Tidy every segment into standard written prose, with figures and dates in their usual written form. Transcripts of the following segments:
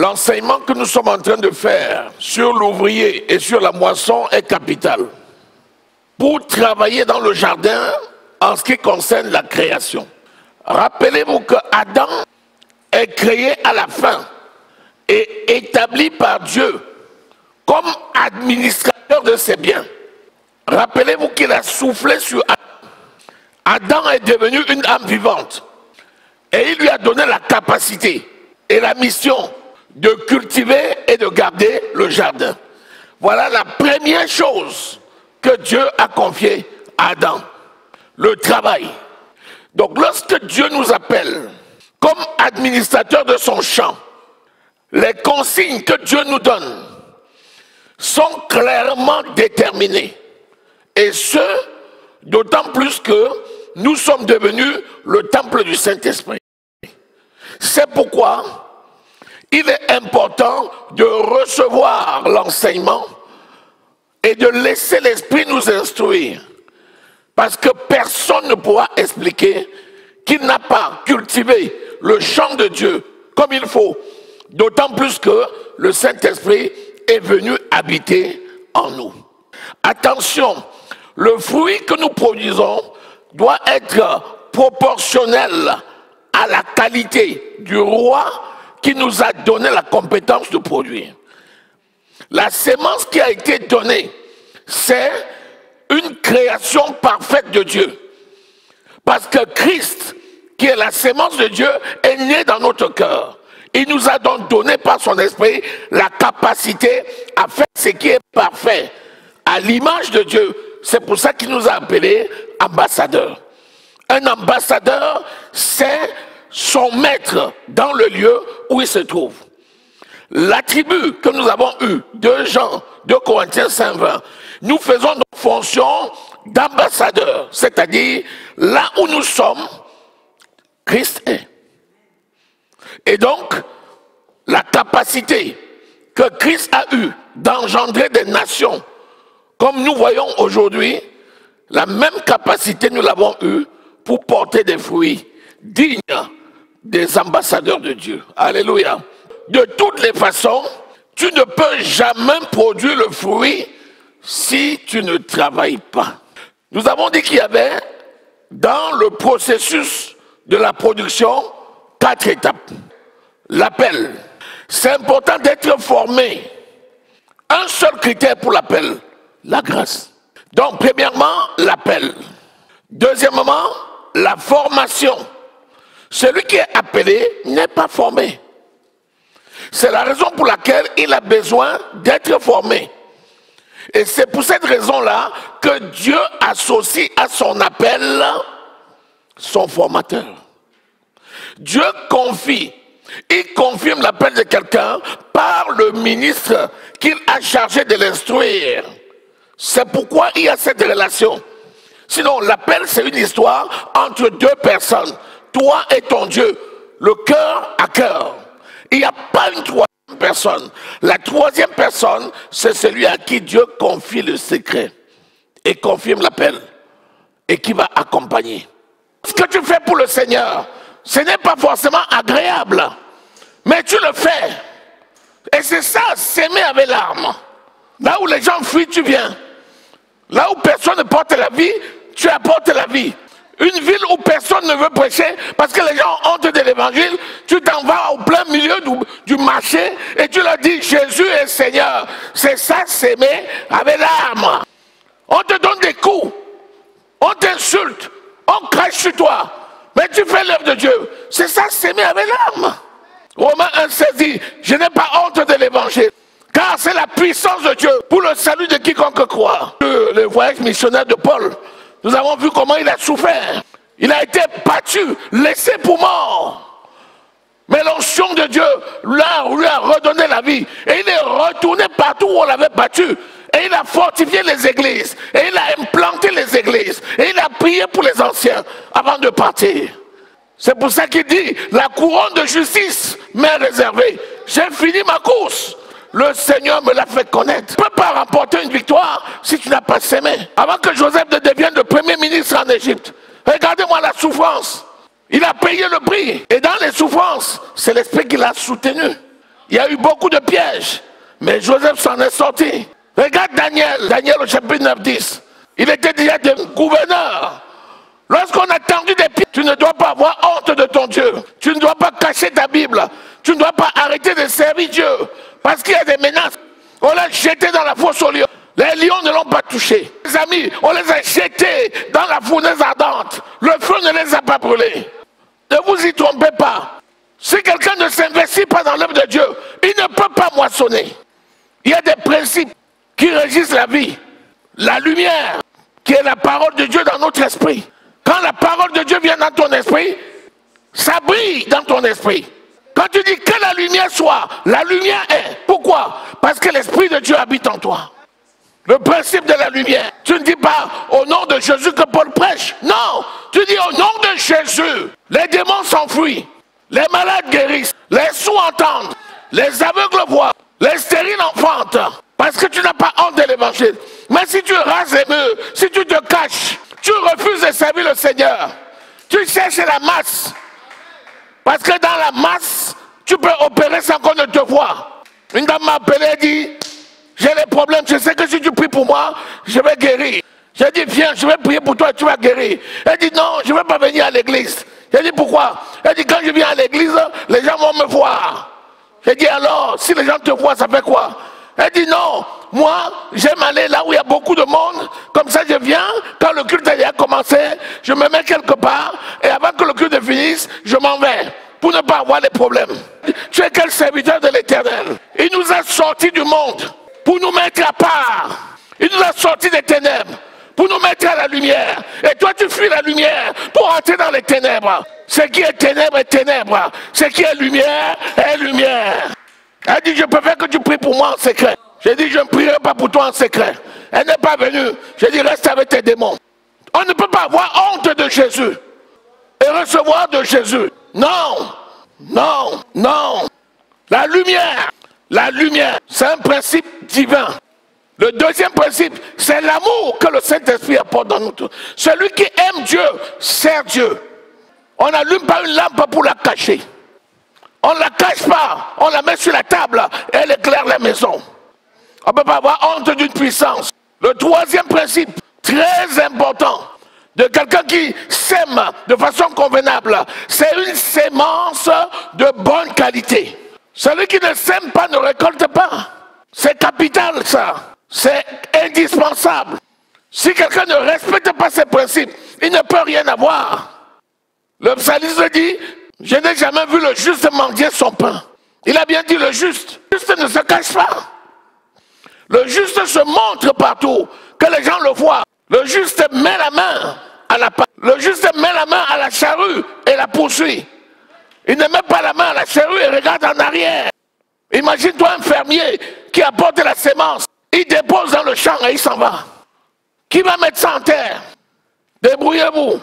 L'enseignement que nous sommes en train de faire sur l'ouvrier et sur la moisson est capital pour travailler dans le jardin en ce qui concerne la création. Rappelez-vous que Adam est créé à la fin et établi par Dieu comme administrateur de ses biens. Rappelez-vous qu'il a soufflé sur Adam. Adam est devenu une âme vivante et il lui a donné la capacité et la mission de cultiver et de garder le jardin. Voilà la première chose que Dieu a confiée à Adam, le travail. Donc lorsque Dieu nous appelle comme administrateur de son champ, les consignes que Dieu nous donne sont clairement déterminées. Et ce, d'autant plus que nous sommes devenus le temple du Saint-Esprit. C'est pourquoi il est important de recevoir l'enseignement et de laisser l'Esprit nous instruire. Parce que personne ne pourra expliquer qu'il n'a pas cultivé le champ de Dieu comme il faut. D'autant plus que le Saint-Esprit est venu habiter en nous. Attention, le fruit que nous produisons doit être proportionnel à la qualité du roi qui nous a donné la compétence de produire. La sémence qui a été donnée, c'est une création parfaite de Dieu. Parce que Christ, qui est la sémence de Dieu, est né dans notre cœur. Il nous a donc donné par son esprit la capacité à faire ce qui est parfait, à l'image de Dieu. C'est pour ça qu'il nous a appelés ambassadeurs. Un ambassadeur, c'est son maître dans le lieu où il se trouve. L'attribut que nous avons eu, 2 Jean, 2 Corinthiens 5:20, nous faisons nos fonctions d'ambassadeurs, c'est-à-dire là où nous sommes, Christ est. Et donc, la capacité que Christ a eue d'engendrer des nations, comme nous voyons aujourd'hui, la même capacité nous l'avons eue pour porter des fruits dignes des ambassadeurs de Dieu. Alléluia. De toutes les façons, tu ne peux jamais produire le fruit si tu ne travailles pas. Nous avons dit qu'il y avait dans le processus de la production 4 étapes. L'appel. C'est important d'être formé. Un seul critère pour l'appel, la grâce. Donc, premièrement, l'appel. Deuxièmement, la formation. Celui qui est appelé n'est pas formé. C'est la raison pour laquelle il a besoin d'être formé. Et c'est pour cette raison-là que Dieu associe à son appel son formateur. Dieu confie, il confirme l'appel de quelqu'un par le ministre qu'il a chargé de l'instruire. C'est pourquoi il y a cette relation. Sinon, l'appel, c'est une histoire entre 2 personnes. Toi et ton Dieu, le cœur à cœur. Il n'y a pas une 3e personne. La 3e personne, c'est celui à qui Dieu confie le secret et confirme l'appel et qui va accompagner. Ce que tu fais pour le Seigneur, ce n'est pas forcément agréable, mais tu le fais. Et c'est ça, s'aimer avec larmes. Là où les gens fuient, tu viens. Là où personne ne porte la vie, tu apportes la vie. Une ville où personne ne veut prêcher parce que les gens ont honte de l'évangile, tu t'en vas au plein milieu du marché et tu leur dis Jésus est Seigneur. C'est ça, s'aimer avec larmes. On te donne des coups, on t'insulte, on crache sur toi, mais tu fais l'œuvre de Dieu. C'est ça, s'aimer avec larmes. Romains 1,16 dit, je n'ai pas honte de l'évangile, car c'est la puissance de Dieu pour le salut de quiconque croit. Le voyage missionnaire de Paul, nous avons vu comment il a souffert. Il a été battu, laissé pour mort. Mais l'onction de Dieu lui a redonné la vie. Et il est retourné partout où on l'avait battu. Et il a fortifié les églises. Et il a implanté les églises. Et il a prié pour les anciens avant de partir. C'est pour ça qu'il dit, la couronne de justice m'est réservée. J'ai fini ma course. Le Seigneur me l'a fait connaître. Tu ne peux pas remporter une victoire si tu n'as pas s'aimé. Avant que Joseph ne devienne le premier ministre en Égypte, regardez-moi la souffrance. Il a payé le prix. Et dans les souffrances, c'est l'esprit qui l'a soutenu. il y a eu beaucoup de pièges. Mais Joseph s'en est sorti. Regarde Daniel, Daniel au chapitre 9, 10. Il était déjà gouverneur. Lorsqu'on a tendu des pieds, tu ne dois pas avoir honte de ton Dieu. Tu ne dois pas cacher ta Bible. Tu ne dois pas arrêter de servir Dieu. Parce qu'il y a des menaces. On l'a jeté dans la fosse aux lions. Les lions ne l'ont pas touché. Les amis, on les a jetés dans la fournaise ardente. Le feu ne les a pas brûlés. Ne vous y trompez pas. Si quelqu'un ne s'investit pas dans l'œuvre de Dieu, il ne peut pas moissonner. Il y a des principes qui régissent la vie. La lumière, qui est la parole de Dieu dans notre esprit. Quand la parole de Dieu vient dans ton esprit, ça brille dans ton esprit. Quand tu dis que la lumière soit, la lumière est. Pourquoi? Parce que l'esprit de Dieu habite en toi. Le principe de la lumière. Tu ne dis pas au nom de Jésus que Paul prêche. Non, tu dis au nom de Jésus. Les démons s'enfuient. Les malades guérissent. Les sourds entendent. Les aveugles voient. Les stériles enfantent. Parce que tu n'as pas honte de l'évangile. Mais si tu rases les murs, si tu te caches, tu refuses de servir le Seigneur. Tu cherches la masse. Parce que dans la masse, tu peux opérer sans qu'on ne te voie. Une dame m'a appelé et dit, j'ai des problèmes, je sais que si tu pries pour moi, je vais guérir. J'ai dit, viens, je vais prier pour toi et tu vas guérir. Elle dit, non, je ne vais pas venir à l'église. J'ai dit, pourquoi? Elle dit, quand je viens à l'église, les gens vont me voir. J'ai dit, alors, si les gens te voient, ça fait quoi? Elle dit, non, moi, j'aime aller là où il y a beaucoup de monde. Comme ça, je viens, quand le culte a commencé, je me mets quelque part, et avant que le culte finisse, je m'en vais, pour ne pas avoir des problèmes. Tu es quel serviteur de l'Éternel? Il nous a sortis du monde, pour nous mettre à part. Il nous a sortis des ténèbres, pour nous mettre à la lumière. Et toi, tu fuis la lumière, pour entrer dans les ténèbres. Ce qui est ténèbres est ténèbres. Ce qui est lumière est lumière. Elle dit, je préfère que tu pries pour moi en secret. J'ai dit, je ne prierai pas pour toi en secret. Elle n'est pas venue. J'ai dit, reste avec tes démons. On ne peut pas avoir honte de Jésus et recevoir de Jésus. Non, non, non. La lumière, c'est un principe divin. Le deuxième principe, c'est l'amour que le Saint-Esprit apporte dans nous tous. Celui qui aime Dieu, sert Dieu. On n'allume pas une lampe pour la cacher. On ne la cache pas, on la met sur la table et elle éclaire la maison. On ne peut pas avoir honte d'une puissance. Le troisième principe, très important, de quelqu'un qui sème de façon convenable, c'est une sémence de bonne qualité. Celui qui ne sème pas ne récolte pas. C'est capital ça, c'est indispensable. Si quelqu'un ne respecte pas ces principes, il ne peut rien avoir. Le psalmiste dit, je n'ai jamais vu le juste mendier son pain. Il a bien dit le juste. Le juste ne se cache pas. Le juste se montre partout, que les gens le voient. Le juste met la main à la pâte. Le juste met la main à la charrue et la poursuit. Il ne met pas la main à la charrue et regarde en arrière. Imagine-toi un fermier qui apporte la sémence. Il dépose dans le champ et il s'en va. Qui va mettre ça en terre? Débrouillez-vous.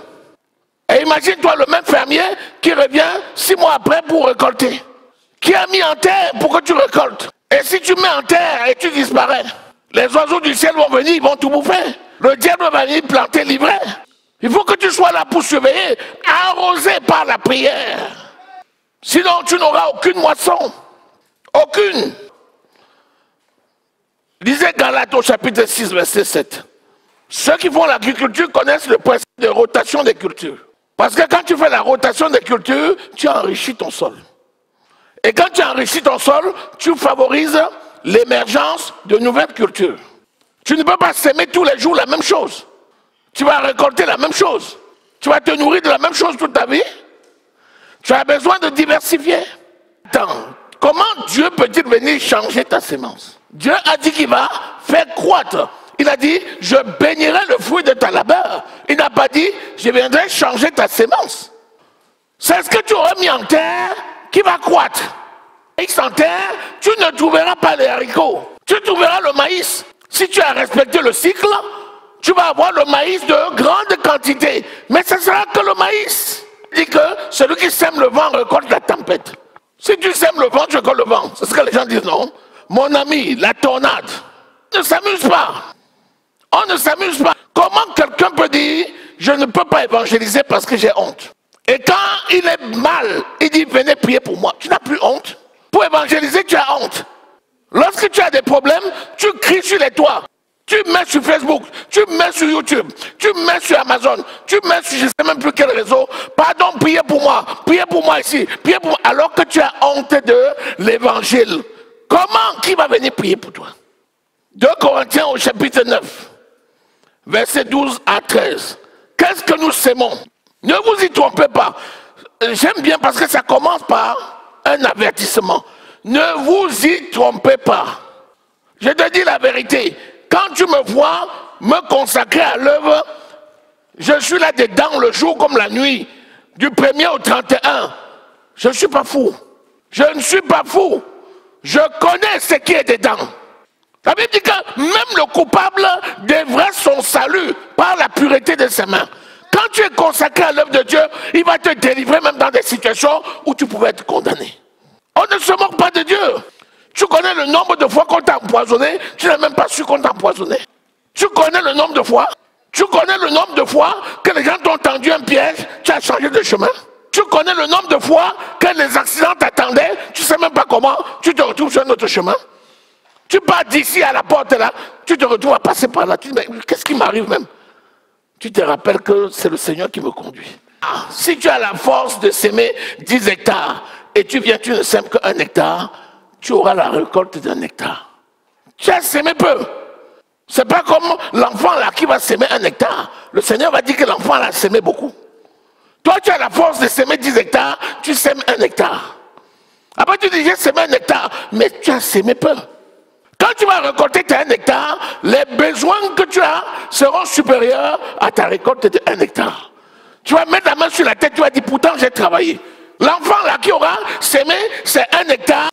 Et imagine-toi le même fermier qui revient 6 mois après pour récolter. Qui a mis en terre pour que tu récoltes. Et si tu mets en terre et tu disparais, les oiseaux du ciel vont venir, ils vont tout bouffer. Le diable va venir planter l'ivraie. Il faut que tu sois là pour surveiller, arrosé par la prière. Sinon, tu n'auras aucune moisson. Aucune. Lisez Galates au chapitre 6, verset 7. Ceux qui font l'agriculture connaissent le principe de rotation des cultures. Parce que quand tu fais la rotation des cultures, tu enrichis ton sol. Et quand tu enrichis ton sol, tu favorises l'émergence de nouvelles cultures. Tu ne peux pas s'aimer tous les jours la même chose. Tu vas récolter la même chose. Tu vas te nourrir de la même chose toute ta vie. Tu as besoin de diversifier. Attends, comment Dieu peut-il venir changer ta sémence? Dieu a dit qu'il va faire croître. Il a dit, je bénirai le fruit de ta labeur. Il n'a pas dit, je viendrai changer ta sémence. C'est ce que tu aurais mis en terre qui va croître. Et sans terre, tu ne trouveras pas les haricots. Tu trouveras le maïs. Si tu as respecté le cycle, tu vas avoir le maïs de grande quantité. Mais ce sera que le maïs. Il dit que celui qui sème le vent récolte la tempête. Si tu sèmes le vent, tu récoltes le vent. C'est ce que les gens disent, non? Mon ami, la tornade. On ne s'amuse pas. On ne s'amuse pas. Comment quelqu'un peut dire, je ne peux pas évangéliser parce que j'ai honte? Et quand il est mal, il dit, venez prier pour moi. Tu n'as plus honte. Pour évangéliser, tu as Lorsque tu as des problèmes, tu cries sur les toits. Tu mets sur Facebook, tu mets sur YouTube, tu mets sur Amazon, tu mets sur je ne sais même plus quel réseau. Pardon, priez pour moi ici, priez pour moi. Alors que tu as honte de l'évangile. Comment, qui va venir prier pour toi? 2 Corinthiens au chapitre 9, versets 12 à 13. Qu'est-ce que nous sémons? Ne vous y trompez pas. J'aime bien parce que ça commence par un avertissement. Ne vous y trompez pas. Je te dis la vérité. Quand tu me vois me consacrer à l'œuvre, je suis là dedans le jour comme la nuit, du 1er au 31. Je ne suis pas fou. Je ne suis pas fou. Je connais ce qui est dedans. Ça veut dire que même le coupable devrait son salut par la pureté de ses mains. Quand tu es consacré à l'œuvre de Dieu, il va te délivrer même dans des situations où tu pouvais être condamné. On ne se moque pas de Dieu. Tu connais le nombre de fois qu'on t'a empoisonné, tu n'as même pas su qu'on t'a empoisonné. Tu connais le nombre de fois, tu connais le nombre de fois que les gens t'ont tendu un piège, tu as changé de chemin. Tu connais le nombre de fois que les accidents t'attendaient, tu ne sais même pas comment, tu te retrouves sur un autre chemin. Tu pars d'ici à la porte là, tu te retrouves à passer par là, tu te dis mais qu'est-ce qui m'arrive même? Tu te rappelles que c'est le Seigneur qui me conduit. Ah, si tu as la force de s'aimer 10 hectares et tu ne sèmes qu'un hectare, tu auras la récolte d'un hectare. Tu as sémé peu. C'est pas comme l'enfant là qui va s'aimer 1 hectare. Le Seigneur va dire que l'enfant là s'aimait beaucoup. Toi, tu as la force de s'aimer 10 hectares, tu sèmes 1 hectare. Après, tu dis j'ai sémé 1 hectare, mais tu as sémé peu. Quand tu vas récolter tes 1 hectare, les besoins que tu as seront supérieurs à ta récolte de 1 hectare. Tu vas mettre la main sur la tête, tu vas dire pourtant j'ai travaillé. L'enfant là qui aura sémé, c'est 1 hectare.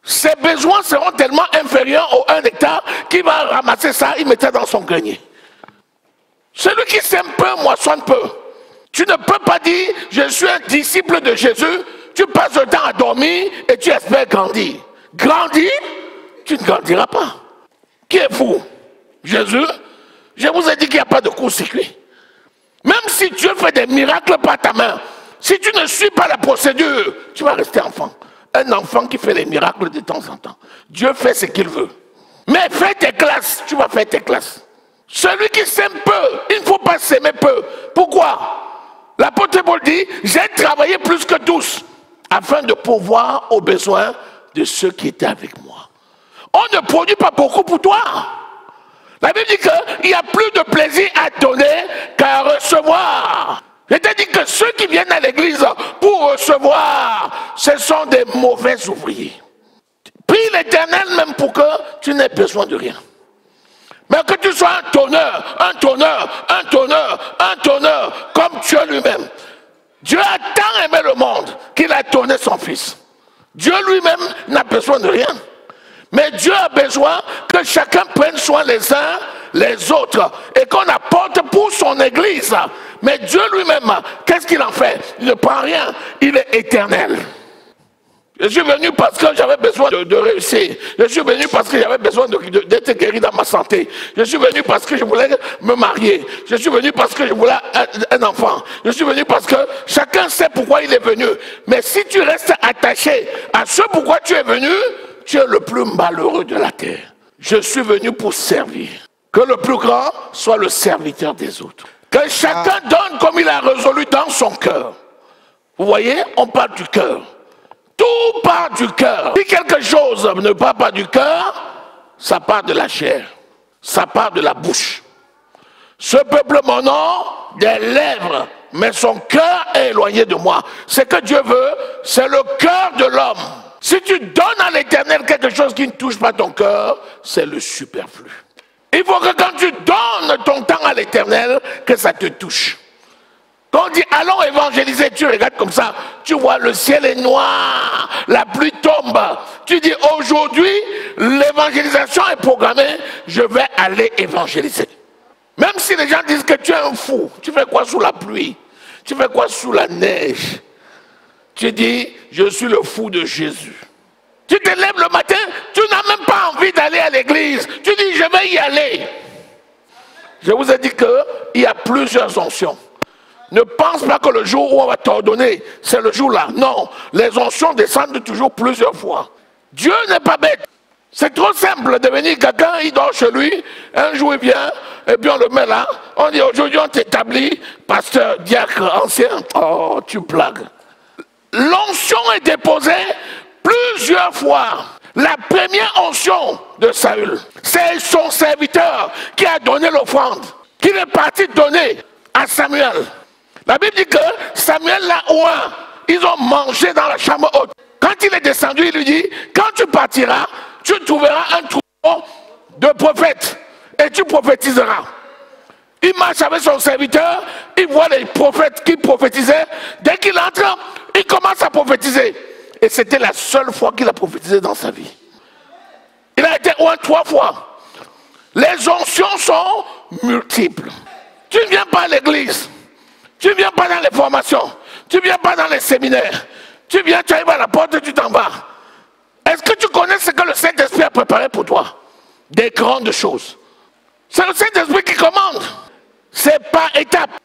Ses besoins seront tellement inférieurs au 1 hectare qu'il va ramasser ça, il mettra dans son grenier. Celui qui sème peu, moissonne peu. Tu ne peux pas dire, je suis un disciple de Jésus, tu passes le temps à dormir et tu espères grandir. Grandir, tu ne grandiras pas. Qui est fou? Jésus? Je vous ai dit qu'il n'y a pas de court-circuit. Même si Dieu fait des miracles par ta main, si tu ne suis pas la procédure, tu vas rester enfant. Un enfant qui fait des miracles de temps en temps. Dieu fait ce qu'il veut. Mais fais tes classes, tu vas faire tes classes. Celui qui sème peu, il ne faut pas s'aimer peu. Pourquoi? L'apôtre Paul dit, j'ai travaillé plus que tous, afin de pourvoir aux besoins de ceux qui étaient avec moi. On ne produit pas beaucoup pour toi. La Bible dit qu'il y a plus de plaisir à donner qu'à recevoir. Je te dis que ceux qui viennent à l'église pour recevoir, ce sont des mauvais ouvriers. Prie l'Éternel même pour que tu n'aies besoin de rien. Mais que tu sois un tonneur, un tonneur, un tonneur, un tonneur, comme Dieu lui-même. Dieu a tant aimé le monde qu'il a donné son Fils. Dieu lui-même n'a besoin de rien. Mais Dieu a besoin que chacun prenne soin les uns les autres et qu'on apporte pour son église. Mais Dieu lui-même, qu'est-ce qu'il en fait? Il ne prend rien, il est éternel. Je suis venu parce que j'avais besoin de réussir. Je suis venu parce que j'avais besoin d'être guéri dans ma santé. Je suis venu parce que je voulais me marier. Je suis venu parce que je voulais un enfant. Je suis venu parce que chacun sait pourquoi il est venu. Mais si tu restes attaché à ce pourquoi tu es venu, tu es le plus malheureux de la terre. Je suis venu pour servir. Que le plus grand soit le serviteur des autres. Que chacun donne comme il a résolu dans son cœur. Vous voyez, on parle du cœur. Tout part du cœur. Si quelque chose ne part pas du cœur, ça part de la chair. Ça part de la bouche. Ce peuple m'honore des lèvres, mais son cœur est éloigné de moi. Ce que Dieu veut, c'est le cœur de l'homme. Si tu donnes à l'Éternel quelque chose qui ne touche pas ton cœur, c'est le superflu. Il faut que quand tu donnes ton temps à l'Éternel, que ça te touche. Quand on dit allons évangéliser, tu regardes comme ça, tu vois le ciel est noir, la pluie tombe. Tu dis aujourd'hui, l'évangélisation est programmée, je vais aller évangéliser. Même si les gens disent que tu es un fou, tu fais quoi sous la pluie? Tu fais quoi sous la neige? Tu dis, je suis le fou de Jésus. Tu te lèves le matin, tu n'as même pas envie d'aller à l'église. Tu dis, je vais y aller. Je vous ai dit qu'il y a plusieurs onctions. Ne pense pas que le jour où on va t'ordonner, c'est le jour-là. Non, les onctions descendent toujours plusieurs fois. Dieu n'est pas bête. C'est trop simple de venir, quelqu'un, il dort chez lui, un jour il vient, et puis on le met là, on dit aujourd'hui on t'établit, pasteur, diacre, ancien, oh tu blagues. L'onction est déposée plusieurs fois. La première onction de Saül, c'est son serviteur qui a donné l'offrande, qu'il est parti donner à Samuel. La Bible dit que Samuel l'a oint, ils ont mangé dans la chambre haute. Quand il est descendu, il lui dit, quand tu partiras, tu trouveras un troupeau de prophètes et tu prophétiseras. Il marche avec son serviteur, il voit les prophètes qui prophétisaient. Dès qu'il entre, il commence à prophétiser. Et c'était la seule fois qu'il a prophétisé dans sa vie. Il a été oint 3 fois. Les onctions sont multiples. Tu ne viens pas à l'église. Tu ne viens pas dans les formations. Tu ne viens pas dans les séminaires. Tu viens, tu arrives à la porte et tu t'en vas. Est-ce que tu connais ce que le Saint-Esprit a préparé pour toi? Des grandes choses. C'est le Saint-Esprit qui commande. C'est par étapes.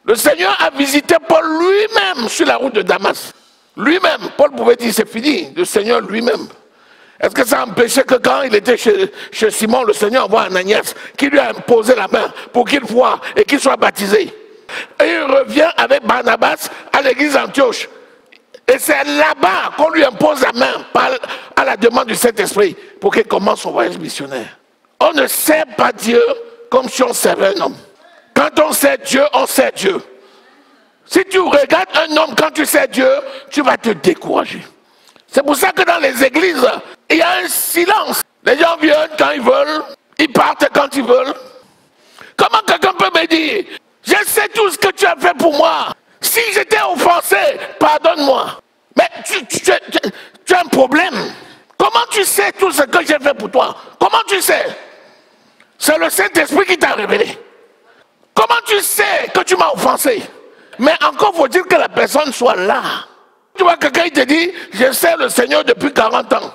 Le Seigneur a visité Paul lui-même sur la route de Damas. Lui-même, Paul pouvait dire c'est fini. Le Seigneur lui-même. Est-ce que ça empêchait que quand il était chez Simon, le Seigneur envoie Ananias qui lui a imposé la main pour qu'il voie et qu'il soit baptisé? Et il revient avec Barnabas à l'église d'Antioche. Et c'est là-bas qu'on lui impose la main à la demande du Saint-Esprit pour qu'il commence son voyage missionnaire. On ne sert pas Dieu comme si on servait un homme. Quand on sert Dieu, on sert Dieu. Si tu regardes un homme quand tu sers Dieu, tu vas te décourager. C'est pour ça que dans les églises, il y a un silence. Les gens viennent quand ils veulent, ils partent quand ils veulent. Comment quelqu'un peut me dire, je sais tout ce que tu as fait pour moi. Si j'étais offensé, pardonne-moi. Mais tu as un problème. Comment tu sais tout ce que j'ai fait pour toi? Comment tu sais? C'est le Saint-Esprit qui t'a révélé. Comment tu sais que tu m'as offensé? Mais encore faut-il que la personne soit là. Tu vois, quelqu'un il te dit, je sais le Seigneur depuis 40 ans.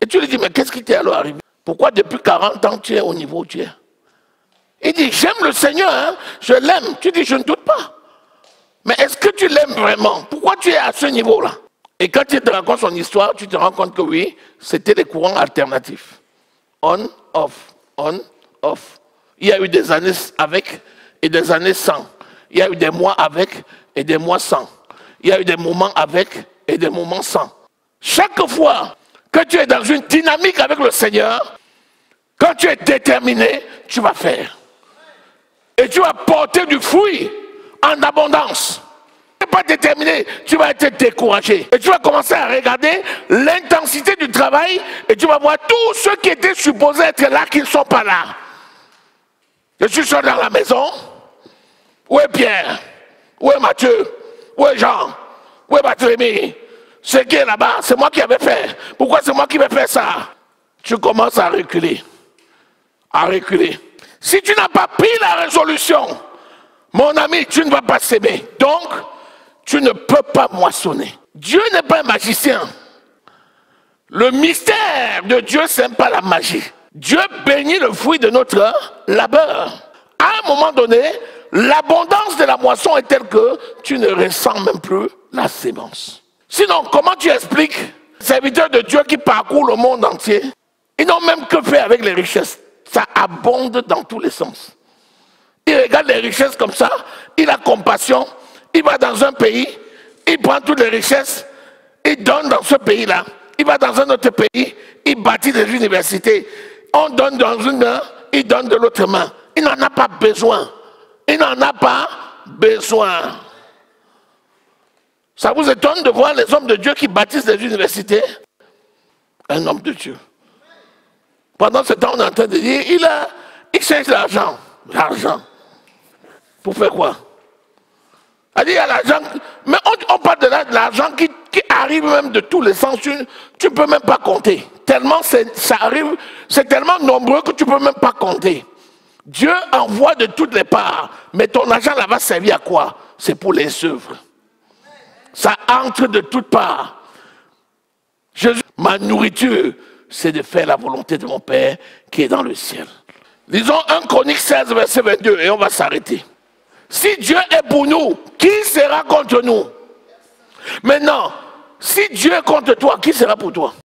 Et tu lui dis, mais qu'est-ce qui t'est alors arrivé? Pourquoi depuis 40 ans tu es au niveau où tu es? Il dit, j'aime le Seigneur, hein? Je l'aime. Tu dis, je ne doute pas. Mais est-ce que tu l'aimes vraiment? Pourquoi tu es à ce niveau-là? Et quand tu te racontes son histoire, tu te rends compte que oui, c'était les courants alternatifs. On, off, on, off. Il y a eu des années avec et des années sans. Il y a eu des mois avec et des mois sans. Il y a eu des moments avec et des moments sans. Chaque fois que tu es dans une dynamique avec le Seigneur, quand tu es déterminé, tu vas faire. Et tu vas porter du fruit en abondance. Tu n'es pas déterminé, tu vas être découragé. Et tu vas commencer à regarder l'intensité du travail et tu vas voir tous ceux qui étaient supposés être là qui ne sont pas là. Je suis seul dans la maison. Où est Pierre? Où est Matthieu? Où est Jean? Où est Barthélemy? Ce qui est là-bas, c'est moi qui avais fait. Pourquoi c'est moi qui vais faire ça? Tu commences à reculer. À reculer. Si tu n'as pas pris la résolution, mon ami, tu ne vas pas s'aimer. Donc, tu ne peux pas moissonner. Dieu n'est pas un magicien. Le mystère de Dieu, ce n'est pas la magie. Dieu bénit le fruit de notre labeur. À un moment donné, l'abondance de la moisson est telle que tu ne ressens même plus la sémence. Sinon, comment tu expliques les serviteurs de Dieu qui parcourent le monde entier? Ils n'ont même que fait avec les richesses. Ça abonde dans tous les sens. Il regarde les richesses comme ça, il a compassion, il va dans un pays, il prend toutes les richesses, il donne dans ce pays-là. Il va dans un autre pays, il bâtit des universités. On donne dans une main, il donne de l'autre main. Il n'en a pas besoin. Il n'en a pas besoin. Ça vous étonne de voir les hommes de Dieu qui bâtissent des universités? Un homme de Dieu. Pendant ce temps, on est en train de dire, il cherche l'argent. L'argent. Pour faire quoi? Il y a l'argent, mais on parle de l'argent qui arrive même de tous les sens. Tu ne peux même pas compter. Tellement ça arrive, c'est tellement nombreux que tu ne peux même pas compter. Dieu envoie de toutes les parts, mais ton argent là va servir à quoi? C'est pour les œuvres. Ça entre de toutes parts. Jésus, ma nourriture, c'est de faire la volonté de mon Père qui est dans le ciel. Lisons 1 Chronique 16, verset 22, et on va s'arrêter. Si Dieu est pour nous, qui sera contre nous? Maintenant, si Dieu est contre toi, qui sera pour toi?